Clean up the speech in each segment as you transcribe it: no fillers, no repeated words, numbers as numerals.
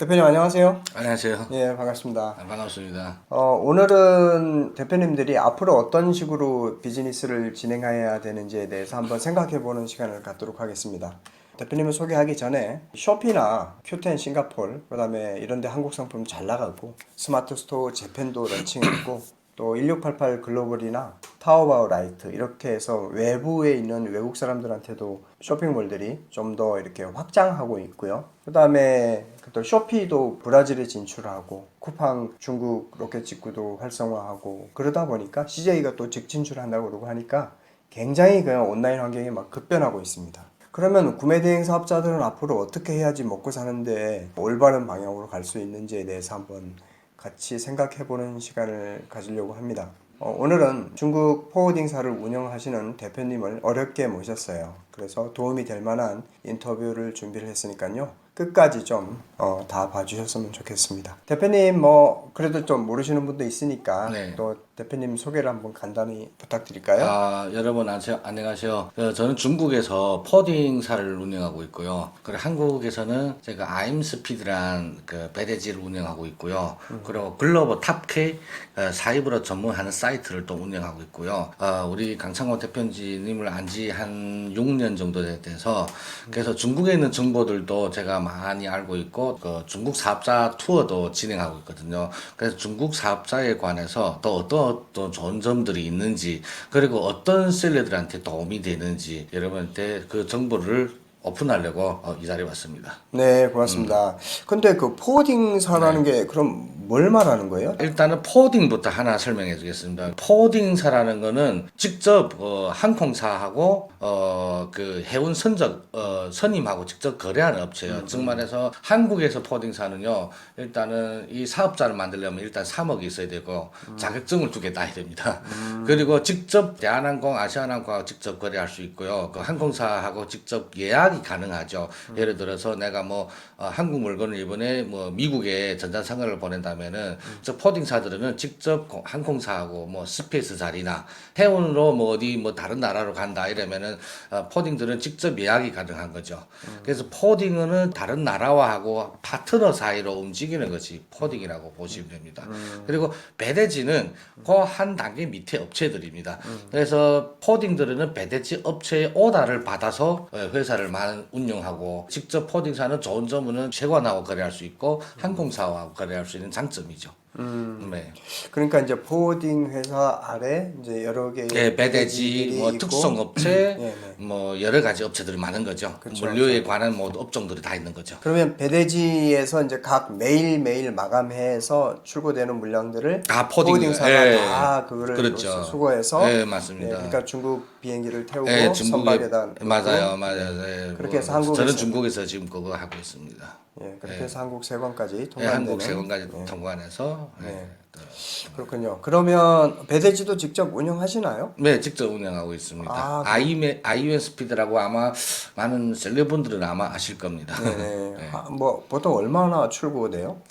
대표님 안녕하세요. 안녕하세요. 예, 반갑습니다. 반갑습니다. 오늘은 대표님들이 앞으로 어떤 식으로 비즈니스를 진행해야 되는지에 대해서 한번 생각해 보는 시간을 갖도록 하겠습니다. 대표님을 소개하기 전에 쇼피나 큐텐 싱가폴, 그다음에 이런 데 한국 상품 잘 나가고 스마트 스토어 재팬도 런칭했고 또 1688 글로벌이나 타오바오 라이트 이렇게 해서 외부에 있는 외국 사람들한테도 쇼핑몰들이 좀 더 이렇게 확장하고 있고요. 그다음에 또 쇼피도 브라질에 진출하고 쿠팡 중국 로켓 직구도 활성화하고 그러다 보니까 CJ가 또 직진출한다고 그러고 하니까 굉장히 그냥 온라인 환경이 막 급변하고 있습니다. 그러면 구매 대행 사업자들은 앞으로 어떻게 해야지 먹고 사는데 올바른 방향으로 갈 수 있는지에 대해서 한번 같이 생각해보는 시간을 가지려고 합니다. 오늘은 중국 포워딩사를 운영하시는 대표님을 어렵게 모셨어요. 그래서 도움이 될 만한 인터뷰를 준비를 했으니까요. 끝까지 좀 다 봐주셨으면 좋겠습니다. 대표님 그래도 좀 모르시는 분도 있으니까 네. 또 대표님 소개를 한번 간단히 부탁드릴까요? 여러분 안녕하세요. 저는 중국에서 퍼딩사를 운영하고 있고요. 그리고 한국에서는 제가 아임스피드란 그 배대지를 운영하고 있고요. 그리고 글로벌 탑K 사이버로 전문하는 사이트를 또 운영하고 있고요. 우리 강창호 대표님을 안지 한 6년 정도 돼서 그래서 중국에 있는 정보들도 제가 많이 알고 있고 그 중국 사업자 투어도 진행하고 있거든요. 그래서 중국 사업자에 관해서 또 어떤 좋은 점들이 있는지 그리고 어떤 셀러들한테 도움이 되는지 여러분한테 그 정보를 오픈하려고 이 자리에 왔습니다. 네, 고맙습니다. 근데 그 포워딩사라는 게 그럼 뭘 말하는 거예요? 일단은 포딩부터 하나 설명해 주겠습니다. 포딩사라는 거는 직접 항공사하고 그 해운 선임하고 직접 거래하는 업체예요. 즉 말해서 한국에서 포딩사는요. 일단은 이 사업자를 만들려면 일단 3억이 있어야 되고 자격증을 2개 따야 됩니다. 그리고 직접 대한항공, 아시아나항공하고 직접 거래할 수 있고요. 그 항공사하고 직접 예약이 가능하죠. 예를 들어서 내가 한국 물건을 이번에 미국에 전자상가를 보낸다면은 저 포딩사들은 직접 항공사하고 스페이스 자리나 해운으로 어디 다른 나라로 간다 이러면은 포딩들은 직접 예약이 가능한 거죠. 그래서 포딩은 다른 나라와 하고 파트너 사이로 움직이는 것이 포딩이라고 보시면 됩니다. 그리고 배대지는 그 한 단계 밑에 업체들입니다. 그래서 포딩들은 배대지 업체의 오다를 받아서 회사를 운영하고 직접 포딩사는 좋은 점은 세관하고 거래할 수 있고 항공사하고 거래할 수 있는 장점이죠. 네. 그러니까 이제 포워딩 회사 아래 이제 여러 개의 배대지, 있고, 특송업체, 네, 여러 가지 업체들이 많은 거죠. 그쵸, 물류에 관한 업종들이 다 있는 거죠. 그러면 배대지에서 이제 각 매일 마감해서 출고되는 물량들을 다 포워딩사가 다 그거를 그렇죠. 수거해서 맞습니다. 그러니까 중국 비행기를 태우고 중국에 선박에다 놓고, 맞아요. 그렇게 해서 한국에서 저는 중국에서 지금 그거 하고 있습니다. 그렇게 해서 한국 세관까지 한국 통관되는. 세관까지 통관해서 그렇군요. 그러면 배대지도 직접 운영하시나요? 네, 직접 운영하고 있습니다. 아이웬 스피드라고 아마 많은 셀러분들은 아마 아실 겁니다. 네. 보통 얼마나 출고돼요?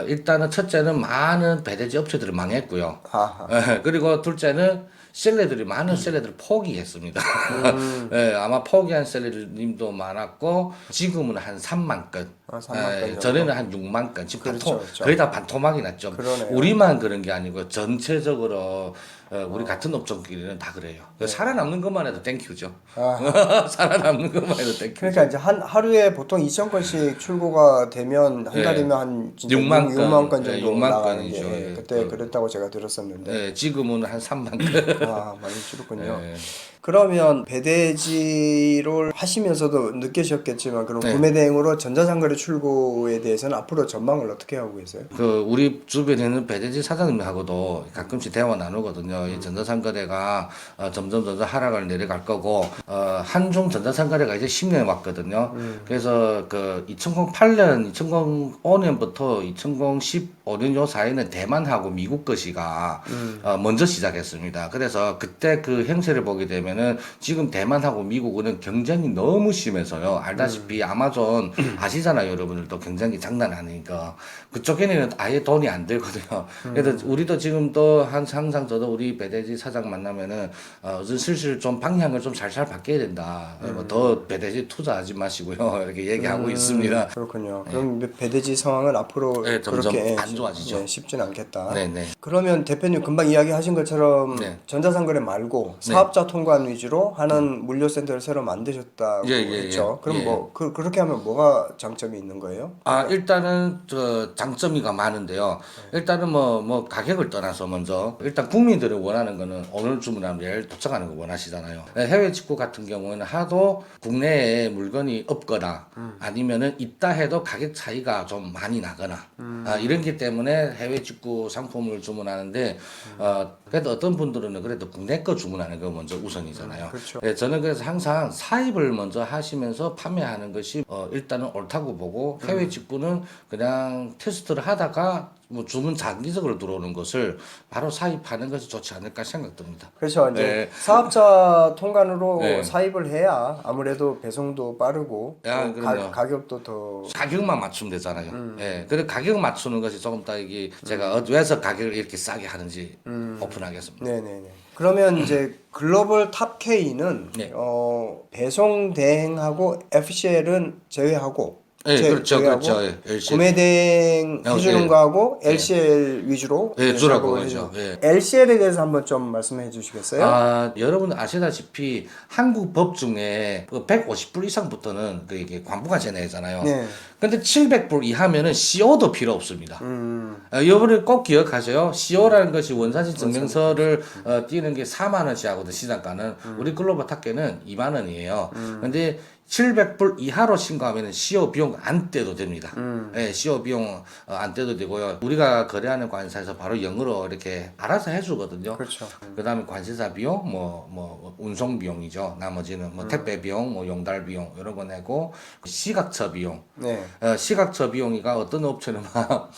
일단은 첫째는 많은 배대지 업체들이 망했고요. 아하. 그리고 둘째는 많은 셀러들을 포기했습니다. 아마 포기한 셀러님도 많았고 지금은 한 3만 건. 3만 건 정도? 전에는 한 6만 건. 지금 그렇죠. 거의 다 반토막이 났죠. 그러네요. 우리만 그런 게 아니고 전체적으로 우리 같은 업종끼리는 다 그래요. 살아남는 것만 해도 땡큐죠. 살아남는 것만 해도 땡큐죠. 그러니까 이제 하루에 보통 2,000건씩 출고가 되면 한 달이면 한 진짜 6만 6만 건 정도 6만 나가는 건이죠. 게 그때 그랬다고 제가 들었었는데 지금은 한 3만 건. 많이 줄었군요. 그러면 배대지를 하시면서도 느끼셨겠지만 그럼 구매 대행으로 전자상거래 출고에 대해서는 앞으로 전망을 어떻게 하고 계세요? 우리 주변에 있는 배대지 사장님하고도 가끔씩 대화 나누거든요. 이 전자상거래가 점점 하락을 내려갈 거고 한중 전자상거래가 이제 10년 왔거든요. 그래서 2008년, 2005년부터 2015년 요 사이에는 대만하고 미국 것이가 먼저 시작했습니다. 그래서 그때 그 행세를 보게 되면 뭐냐면은 지금 대만하고 미국은 경쟁이 너무 심해서요. 알다시피 아마존 아시잖아요. 여러분들도 경쟁이 장난 아니니까 그쪽에는 아예 돈이 안 들거든요. 그래서 우리도 지금 또 항상 저도 우리 배대지 사장 만나면은 슬슬 좀 방향을 좀 살살 바뀌어야 된다. 뭐더 배대지 투자하지 마시고요. 이렇게 얘기하고 있습니다. 그렇군요. 그럼 배대지 상황은 앞으로 네, 점점 그렇게 안 좋아지죠. 네, 쉽진 않겠다. 네네. 그러면 대표님 금방 이야기하신 것처럼 네. 전자상거래 말고 네. 사업자 통관 위주로 하는 물류센터를 새로 만드셨다고 예, 예, 했죠. 예. 그럼 예. 뭐 그렇게 하면 뭐가 장점이 있는 거예요? 일단은 저 장점이가 많은데요. 일단은 뭐 가격을 떠나서 먼저 일단 국민들이 원하는 거는 오늘 주문하면 내일 도착하는 거 원하시잖아요. 해외 직구 같은 경우에는 하도 국내에 물건이 없거나 아니면은 있다 해도 가격 차이가 좀 많이 나거나 이런 게 때문에 해외 직구 상품을 주문하는데 그래도 어떤 분들은 그래도 국내 거 주문하는 거 먼저 우선이잖아요. 그렇죠. 네, 저는 그래서 항상 사입을 먼저 하시면서 판매하는 것이 일단은 옳다고 보고 해외 직구는 그냥 테스트를 하다가 뭐 주문 장기적으로 들어오는 것을 바로 사입하는 것이 좋지 않을까 생각됩니다. 그렇죠. 이제 네. 사업자 통관으로 네. 사입을 해야 아무래도 배송도 빠르고 야, 또 그럼요. 가격도 더 가격만 맞추면 되잖아요. 예. 그래 가격 맞추는 것이 조금 더 이게 제가 왜서 가격을 이렇게 싸게 하는지 오픈하겠습니다. 네네네. 그러면 이제 글로벌 탑 K는 네. 배송 대행하고 FCL은 제외하고 예, 그렇죠, 제외하고 그렇죠. 예, LCL. 구매 대행 해주는 예. 거하고 LCL 위주로 예, 주라고 작업을 하죠. 해주는. 예. LCL에 대해서 한번 좀 말씀해 주시겠어요? 여러분 아시다시피 한국 법 중에 150불 이상부터는 그 이게 관부가 제내잖아요. 네. 근데 700불 이하면은 CO도 필요 없습니다. 이번에 꼭 기억하세요. CO라는 것이 원산지 증명서를 띄는 게 4만 원씩 하거든 시장가는. 우리 글로벌 탑계는 2만 원이에요. 근데 700불 이하로 신고하면 CO 비용 안 떼도 됩니다. 예, CO 비용 안 떼도 되고요. 우리가 거래하는 관사에서 바로 영어로 이렇게 알아서 해주거든요. 그렇죠. 그다음에 관세사 비용, 뭐 운송 비용이죠. 나머지는 뭐 택배 비용, 뭐 용달 비용 이런 거 내고 시각처 비용. 네. 시각처 비용이가 어떤 업체는 막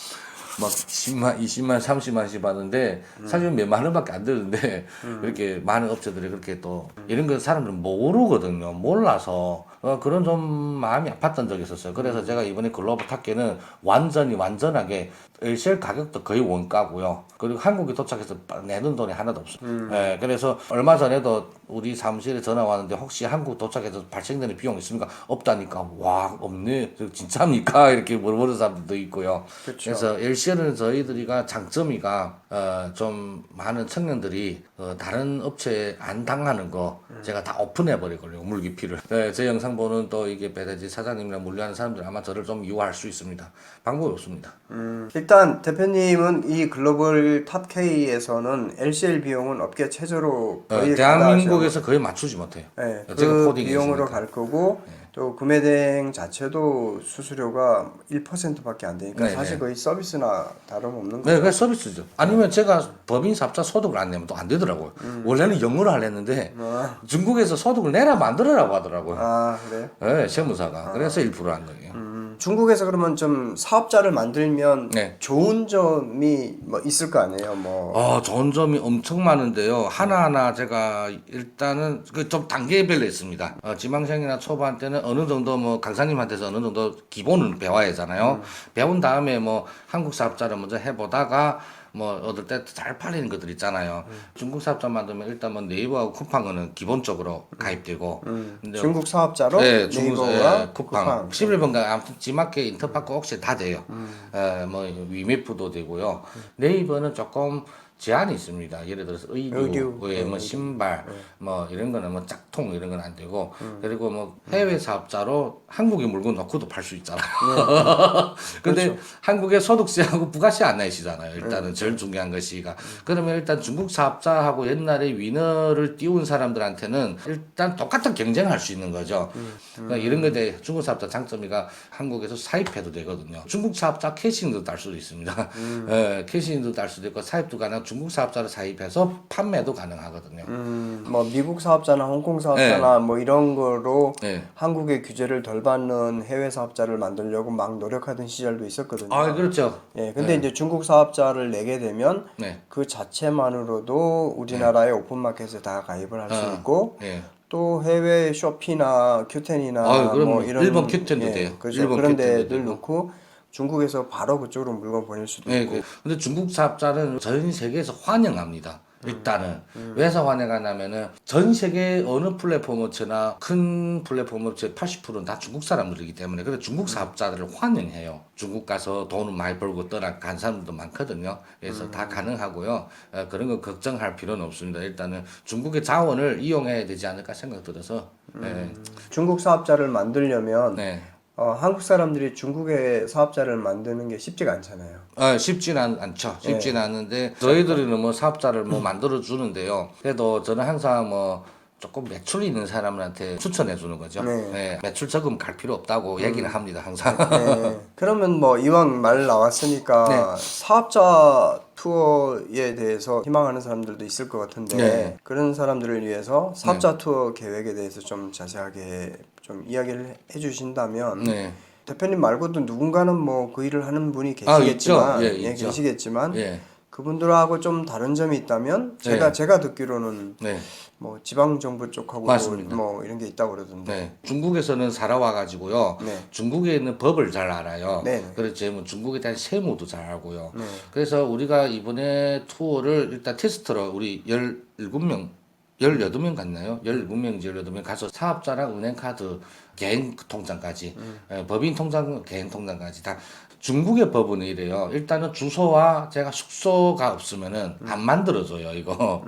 10만, 20만, 30만씩 받는데 사실 몇만 원밖에 안 되는데 이렇게 많은 업체들이 그렇게 또 이런 거 사람들은 모르거든요. 몰라서 그런 좀 마음이 아팠던 적이 있었어요. 그래서 제가 이번에 글로벌 탑계는 완전하게 LCL 가격도 거의 원가고요. 그리고 한국에 도착해서 내는 돈이 하나도 없어요. 예, 그래서 얼마 전에도 우리 사무실에 전화 왔는데 혹시 한국 도착해서 발생되는 비용 있습니까? 없다니까. 와, 없네. 진짜입니까? 이렇게 물어보는 사람들도 있고요. 그렇죠. 그래서 LCL은 저희들이가 장점이가 좀 많은 청년들이 다른 업체에 안 당하는 거 제가 다 오픈해 버리거든요. 물기피를. 네, 제 영상 보는 또 이게 배대지 사장님이랑 물류하는 사람들 아마 저를 좀 유화할 수 있습니다. 방법이 없습니다. 일단 대표님은 이 글로벌 탑 K에서는 LCL 비용은 업계 최저로 거의 대한민국에서 거의 맞추지 못해요. 네, 제가 그 코딩이 비용으로 있으니까. 갈 거고 또 구매 대행 자체도 수수료가 1%밖에 안 되니까 네, 사실 네. 거의 서비스나 다름없는 네, 거죠. 그게 서비스죠. 아니면 제가 법인사업자 소득을 안 내면 또 안 되더라고요. 원래는 영어로 하려는데 중국에서 소득을 내라 만들어라고 하더라고요. 아 그래요? 네, 세무사가. 그래서 1%한 거예요. 중국에서 그러면 좀 사업자를 만들면 네. 좋은 점이 뭐 있을 거 아니에요? 뭐 좋은 점이 엄청 많은데요. 하나하나 제가 일단은 그 좀 단계별로 있습니다. 지망생이나 초반 때는 어느 정도 뭐 강사님한테서 어느 정도 기본은 배워야 하잖아요. 배운 다음에 뭐 한국 사업자를 먼저 해보다가 뭐 얻을 때 잘 팔리는 것들 있잖아요. 중국 사업자 만들면 일단 뭐 네이버하고 쿠팡은 기본적으로 가입되고 근데 중국 사업자로 네, 중국 네이버와 쿠팡 11번가 아무튼 지마켓 인터파크 혹시 다 돼요. 뭐 위메프도 되고요. 네이버는 조금 제한이 있습니다. 예를 들어서 의류, 뭐 신발, 뭐 이런 거는 뭐 짝통 이런 건 안 되고 그리고 뭐 해외 사업자로 한국에 물건 넣고도 팔 수 있잖아요. 근데 그렇죠. 한국에 소득세하고 부가세 안 내시잖아요. 일단은 제일 중요한 것이가. 그러면 일단 중국 사업자하고 옛날에 위너를 띄운 사람들한테는 일단 똑같은 경쟁할 수 있는 거죠. 그러니까 이런 거에 중국 사업자 장점이가 한국에서 사입해도 되거든요. 중국 사업자 캐싱도 딸 수도 있습니다. 예, 캐싱도 딸 수도 있고 사입도 가능. 중국 사업자를 사입해서 판매도 가능하거든요. 뭐 미국 사업자나 홍콩 사업자나 뭐 이런 거로 네. 한국의 규제를 덜 받는 해외 사업자를 만들려고 막 노력하던 시절도 있었거든요. 아, 그렇죠. 예, 근데 이제 중국 사업자를 내게 되면 네. 그 자체만으로도 우리나라의 오픈마켓에 다 가입을 할 수 있고 예. 또 해외 쇼피나 큐텐이나 그럼요. 뭐 이런 일본 큐텐도 돼요. 그렇죠. 일본 그런 큐텐도 데들 되고. 놓고 중국에서 바로 그쪽으로 물건 보낼 수도 네, 있고. 근데 중국 사업자는 전 세계에서 환영합니다. 일단은 왜 환영하냐면은 전 세계 어느 플랫폼 업체나 큰 플랫폼 업체 80%는 다 중국 사람들이기 때문에 그래서 중국 사업자들을 환영해요. 중국 가서 돈을 많이 벌고 떠나간 사람들도 많거든요. 그래서 다 가능하고요. 그런 거 걱정할 필요는 없습니다. 일단은 중국의 자원을 이용해야 되지 않을까 생각 들어서. 네. 중국 사업자를 만들려면 네. 한국 사람들이 중국의 사업자를 만드는 게 쉽지가 않잖아요. 쉽지는 않죠. 쉽지는 않은데 저희들은 뭐 사업자를 뭐 만들어 주는데요. 그래도 저는 항상 뭐 조금 매출 있는 사람한테 추천해 주는 거죠. 네. 네, 매출 적으면 갈 필요 없다고 얘기를 합니다. 항상. 네. 그러면 뭐 이왕 말 나왔으니까 사업자 투어에 대해서 희망하는 사람들도 있을 것 같은데 네. 그런 사람들을 위해서 사업자 투어 계획에 대해서 좀 자세하게 좀 이야기를 해주신다면 네. 대표님 말고도 누군가는 뭐 그 일을 하는 분이 있죠. 계시겠지만, 있죠. 계시겠지만 예. 그분들하고 좀 다른 점이 있다면 제가 듣기로는 네. 뭐 지방 정부 쪽하고도 맞습니다. 뭐 이런 게 있다고 그러던데. 네. 중국에서는 살아와 가지고요. 네. 중국에 있는 법을 잘 알아요. 네. 그래서 뭐 중국에 대한 세무도 잘 알고요. 그래서 우리가 이번에 투어를 일단 테스트로 우리 17명 18명 갔나요? 17명인지 18명 가서 사업자랑 은행카드 개인 통장까지 법인 통장 개인 통장까지 다 중국의 법은 이래요. 일단은 주소와 제가 숙소가 없으면은 안 만들어줘요 이거.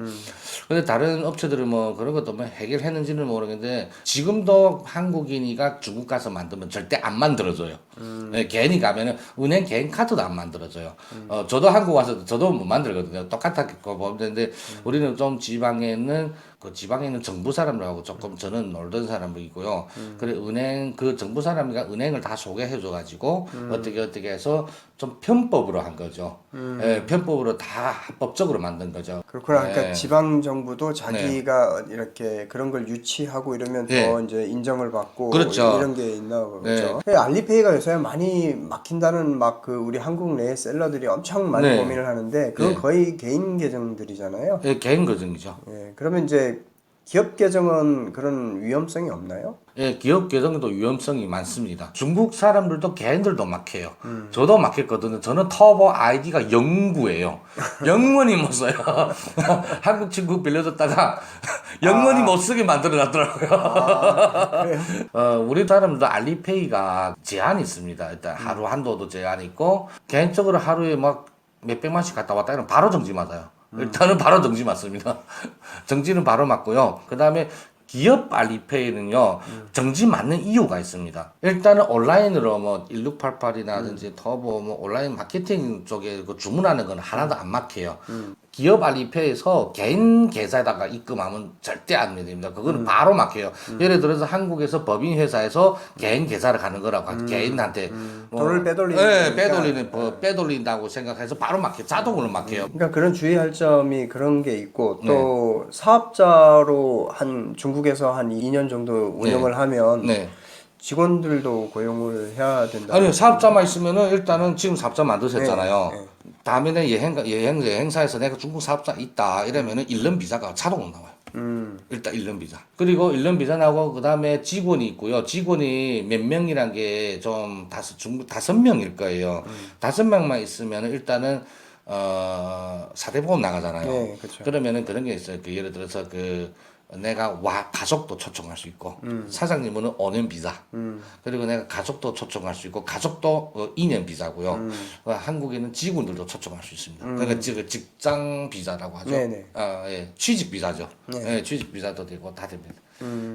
근데 다른 업체들은 뭐 그런 것도 뭐 해결했는지는 모르겠는데 지금도 한국인이가 중국 가서 만들면 절대 안 만들어줘요. 네, 개인이 가면은 은행 개인 카드도 안 만들어줘요. 저도 한국 와서 저도 못 만들거든요. 똑같게 보면 되는데 우리는 좀 지방에 있는 정부 사람들하고 조금 저는 놀던 사람이고요. 그래 은행 그 정부 사람이가 은행을 다 소개해줘가지고 어떻게 해서 좀 편법으로 한 거죠. 예, 편법으로 다 합법적으로 만든 거죠. 그렇구나. 그러니까 네. 지방 정부도 자기가 이렇게 그런 걸 유치하고 이러면 더 이제 인정을 받고 그렇죠. 이런 게 있나 보죠. 알리페이가 요새 많이 막힌다는 막 그 우리 한국 내 셀러들이 엄청 많이 고민을 하는데 그건 거의 개인 계정들이잖아요. 예, 개인 거정이죠. 예, 그러면 이제 기업 계정은 그런 위험성이 없나요? 예, 기업 계정도 위험성이 많습니다. 중국 사람들도 개인들도 막혀요. 저도 막혔거든요. 저는 터보 아이디가 09예요. 영원히 못 써요. 한국 친구 빌려줬다가 영원히 못 쓰게 만들어놨더라고요. 우리 사람들도 알리페이가 제한이 있습니다. 일단 하루 한도도 제한이 있고 개인적으로 하루에 막 몇백만씩 갔다 왔다 이러면 바로 정지 맞아요. 일단은 바로 정지 맞습니다. 정지는 바로 맞고요. 그 다음에 기업 알리페이는요, 정지 맞는 이유가 있습니다. 일단은 온라인으로 뭐 1688이라든지 터보 뭐 온라인 마케팅 쪽에 그 주문하는 건 하나도 안 막혀요. 기업 알리페이에서 개인 계좌에다가 입금하면 절대 안 됩니다. 그거는 바로 막혀요. 예를 들어서 한국에서 법인 회사에서 개인 계좌를 가는 거라고 개인한테 돈을 빼돌리는 빼돌린다고 생각해서 바로 막혀요. 자동으로 막혀요. 그러니까 그런 주의할 점이 그런 게 있고 또 사업자로 한 중국에서 한 2년 정도 운영을 하면 직원들도 고용을 해야 된다. 아니요, 사업자만 있으면은 일단은 지금 사업자 만드셨잖아요. 다음에는 여행사에서 내가 중국 사업자 있다 이러면은 1년 비자가 자동으로 나와요. 일단 1년 비자. 그리고 1년 비자 나오고 그 다음에 직원이 있고요. 직원이 몇 명이란 게 좀 중국 5명일 거예요. 5명만 있으면은 일단은 사대보험 나가잖아요. 네, 그렇죠. 그러면은 그런 게 있어요. 그 예를 들어서 내가 가족도 초청할 수 있고 사장님은 5년 비자 그리고 내가 가족도 초청할 수 있고 가족도 2년 비자고요. 한국에는 직원들도 초청할 수 있습니다. 그러니까 직장 비자라고 하죠. 예, 취직 비자죠. 예, 취직 비자도 되고 다 됩니다.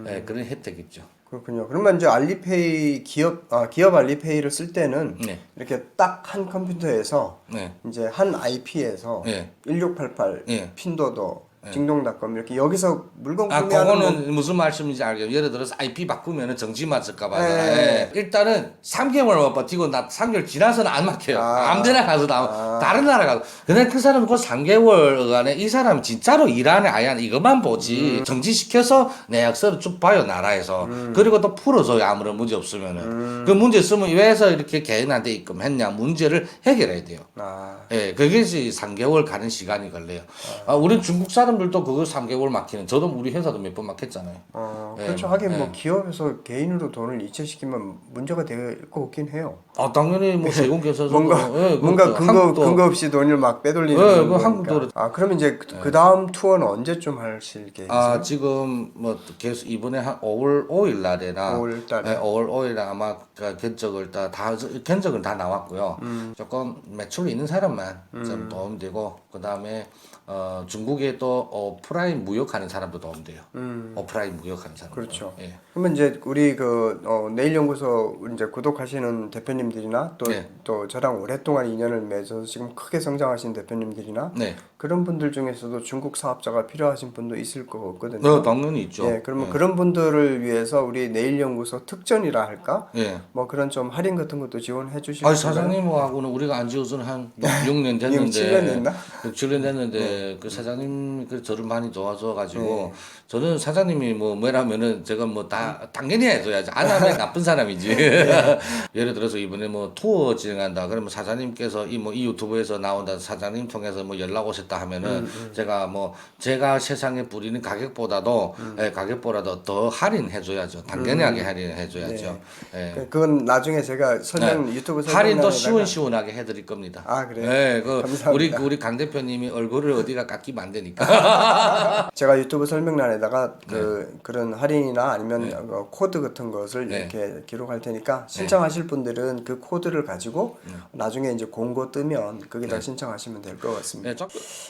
예, 그런 혜택이 있죠. 그렇군요. 그러면 이제 알리페이 기업 알리페이를 쓸 때는 이렇게 딱 한 컴퓨터에서 이제 한 IP에서 1688 핀도 징동닷컴 이렇게 여기서 물건 아, 구매하는 그거는 무슨 말씀인지 알겠어요. 예를 들어서 IP 바꾸면은 정지 맞을까봐. 네. 일단은 3개월만 버티고 나 3개월 지나서는 안 막혀요. 아. 아무데나 가서 다른 나라 가서. 근데 그 사람은 그 3개월간에 이 사람은 진짜로 일하네 아예 안 이것만 보지. 정지시켜서 내역서를 쭉 봐요 나라에서. 그리고 또 풀어줘요 아무런 문제 없으면은. 그 문제 있으면 왜 해서 이렇게 개인한테 입금했냐 문제를 해결해야 돼요. 아. 예, 그게 3개월 가는 시간이 걸려요. 우리 중국 사람들도 그거 3개월 막히는, 저도 우리 회사도 몇 번 막혔잖아요. 예, 그렇죠. 하긴 뭐 기업에서 개인으로 돈을 이체시키면 문제가 될 것 같긴 해요. 당연히 뭐 세금계에서 뭔가 근거 없이 돈을 막 빼돌리는 그 거니까. 한국도 그러면 이제 그 다음 투어는 언제쯤 하실 계획이세요? 지금 뭐 계속 이번에 한 5월 5일 날에나 5월 달에. 5월 5일에 아마 그 견적은 다 나왔고요. 조금 매출 있는 사람만 좀 도움 되고 그다음에 중국에 또 오프라인 무역하는 사람도 도움 돼요. 오프라인 무역하는 사람. 그렇죠. 예. 그러면 이제 우리 내일 연구소 이제 구독하시는 대표님들이나 또 저랑 오랫동안 인연을 맺어서 지금 크게 성장하신 대표님들이나 네. 그런 분들 중에서도 중국 사업자가 필요하신 분도 있을 것 같거든요. 당연히 있죠. 예, 그러면 그런 분들을 위해서 우리 내일 연구소 특전이라 할까? 예. 뭐 그런 좀 할인 같은 것도 지원해 주시는 아니 사장님하고는 우리가 안 지어서는 한 6년 됐는데 7년 됐나? 7년 됐는데 그 사장님 그 저를 많이 도와줘 가지고 저는 사장님이 뭐라면은 제가 뭐 다 당연히 해줘야지 안 하면 나쁜 사람이지. 예를 들어서 이번에 뭐 투어 진행한다 그러면 사장님께서 이 유튜브에서 나온다 사장님 통해서 뭐 연락 오셨다 하면은 제가 세상에 부리는 가격보다도 가격보다도 더 할인해줘야죠. 당연하게 할인해줘야죠. 네. 그건 나중에 제가 유튜브 할인도 시원시원하게 해드릴 겁니다. 아 그래요? 네, 감사합니다. 우리 강 대표님이 얼굴을 어디가 깎이면 안 되니까. 제가 유튜브 설명란에다가 그런 할인이나 아니면 코드 같은 것을 이렇게 기록할 테니까 신청하실 분들은 그 코드를 가지고 나중에 이제 공고 뜨면 거기다 신청하시면 될 것 같습니다.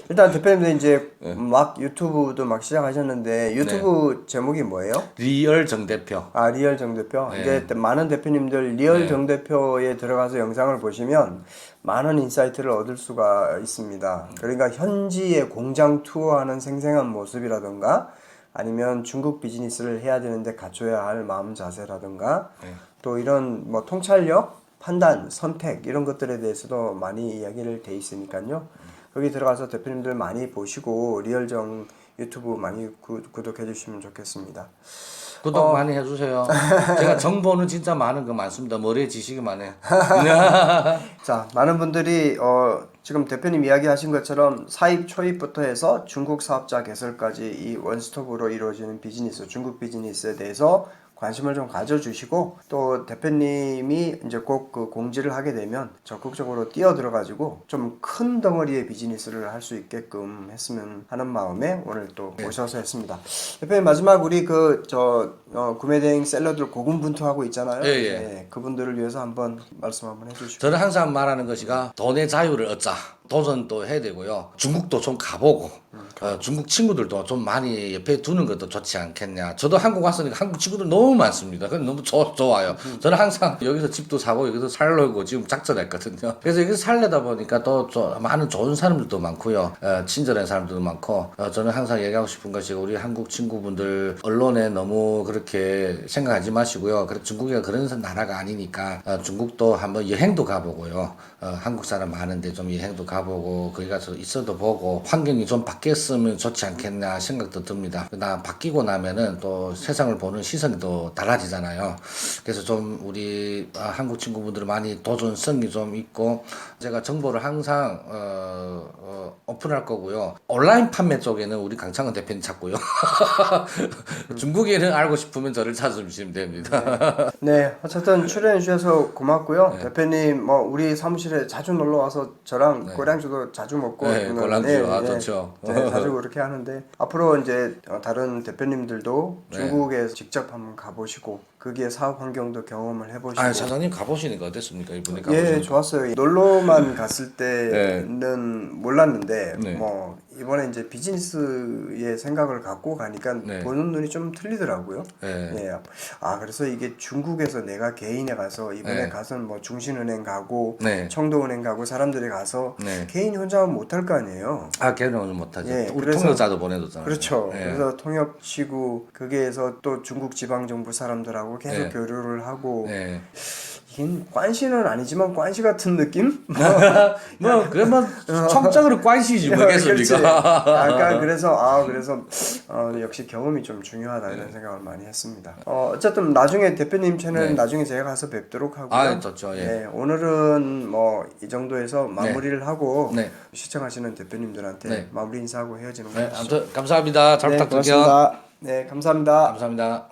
일단 대표님들 이제 막 유튜브도 막 시작하셨는데 유튜브 제목이 뭐예요? 리얼 정 대표. 리얼 정 대표. 이제 많은 대표님들 리얼 정 대표에 들어가서 영상을 보시면 많은 인사이트를 얻을 수가 있습니다. 그러니까 현지의 공장 투어하는 생생한 모습이라든가 아니면 중국 비즈니스를 해야 되는데 갖춰야 할 마음 자세라든가 또 이런 뭐 통찰력, 판단, 선택 이런 것들에 대해서도 많이 이야기를 돼 있으니까요. 거기 들어가서 대표님들 많이 보시고 리얼정 유튜브 많이 구독해 주시면 좋겠습니다. 구독 많이 해주세요. 제가 정보는 진짜 많은 거 많습니다. 머리에 지식이 많아요. 자, 많은 분들이 지금 대표님 이야기하신 것처럼 사입 초입부터 해서 중국 사업자 개설까지 이 원스톱으로 이루어지는 비즈니스, 중국 비즈니스에 대해서 관심을 좀 가져주시고 또 대표님이 이제 꼭 그 공지를 하게 되면 적극적으로 뛰어들어가지고 좀 큰 덩어리의 비즈니스를 할 수 있게끔 했으면 하는 마음에 오늘 또 모셔서 했습니다. 대표님 마지막 우리 구매대행 셀러들 고군분투하고 있잖아요. 그분들을 위해서 한번 말씀 한번 해주시고. 저는 항상 말하는 것이가 돈의 자유를 얻자. 도전도 해야 되고요. 중국도 좀 가보고 중국 친구들도 좀 많이 옆에 두는 것도 좋지 않겠냐. 저도 한국 왔으니까 한국 친구들 너무 많습니다. 그래서 너무 좋아요. 저는 항상 여기서 집도 사고 여기서 살려고 지금 작전했거든요. 그래서 여기서 살려다 보니까 또 많은 좋은 사람들도 많고요. 친절한 사람들도 많고 저는 항상 얘기하고 싶은 것이 우리 한국 친구분들 언론에 너무 그렇게 생각하지 마시고요. 중국이 그런 나라가 아니니까 중국도 한번 여행도 가보고요. 한국 사람 많은데 좀 여행도 가보고 거기 가서 있어도 보고 환경이 좀 바뀌었으면 좋지 않겠나 생각도 듭니다. 그다음 바뀌고 나면은 또 세상을 보는 시선이 또 달라지잖아요. 그래서 좀 우리 한국 친구분들 많이 도전성이 좀 있고 제가 정보를 항상 오픈할 거고요. 온라인 판매 쪽에는 우리 강창원 대표님 찾고요. 중국에는 알고 싶으면 저를 찾아주시면 됩니다. 네, 어쨌든 출연해 주셔서 고맙고요. 대표님 우리 사무실에 자주 놀러 와서 저랑 고량주도 자주 먹고 고량주 좋죠. 자주 그렇게 하는데 앞으로 이제 다른 대표님들도 중국에 직접 한번 가보시고 거기에 사업 환경도 경험을 해보시고. 사장님 가보시니까 어땠습니까 이번에 가보시니까? 좋았어요. 놀러만 갔을 때는 몰랐는데 이번에 이제 비즈니스의 생각을 갖고 가니까 네. 보는 눈이 좀 틀리더라고요. 네. 네. 아 그래서 이게 중국에서 내가 개인에 가서 이번에 네. 가서 뭐 중신은행 가고 네. 청도은행 가고 사람들이 가서 네. 개인이 혼자 하면 못할 거 아니에요. 아, 걔는 못하죠. 예, 우리 그래서- 통역자도 보내줬잖아요. 그렇죠. 예. 그래서 통역치고 거기에서 또 중국 지방정부 사람들하고 계속 네. 교류를 하고 예. 이게 관시는 아니지만 관시 같은 느낌? 뭐 그러면 청적으로 관시지 그렇지. 뭐겠습니까? 약간 그래서 역시 경험이 좀 중요하다 이런 생각을 많이 했습니다. 어쨌든 나중에 대표님 채널 네. 나중에 제가 가서 뵙도록 하고요. 아, 좋죠. 예. 네, 오늘은 뭐 이 정도에서 마무리를 하고 네. 시청하시는 대표님들한테 네. 마무리 인사하고 헤어지는 네, 거죠. 아무튼 감사합니다. 잘 네, 부탁드릴게요. 고맙습니다. 네, 감사합니다. 감사합니다.